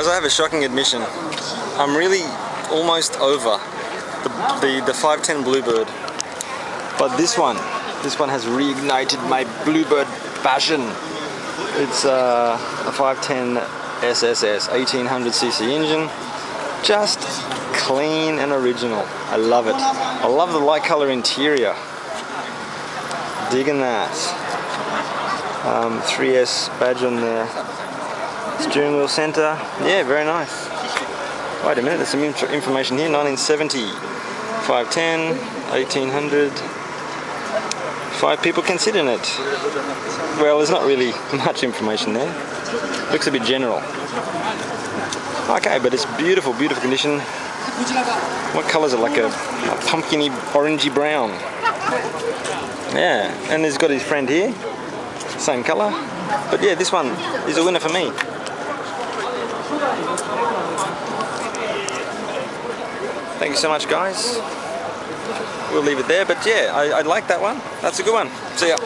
Guys, I have a shocking admission. I'm really almost over the 510 Bluebird. But this one has reignited my Bluebird passion. It's a 510 SSS 1800cc engine. Just clean and original. I love it. I love the light color interior. Digging that. 3S badge on the steering wheel center. Yeah, very nice. Wait a minute, there's some information here. 1970, 510, 1800. 5 people can sit in it. Well, there's not really much information there. Looks a bit general. Okay, but it's beautiful, beautiful condition. What colour is it? Like a pumpkiny, orangey brown. Yeah, and he's got his friend here. Same colour. But yeah, this one is a winner for me. Thank you so much, guys. We'll leave it there, but yeah, I like that one. That's a good one. See ya.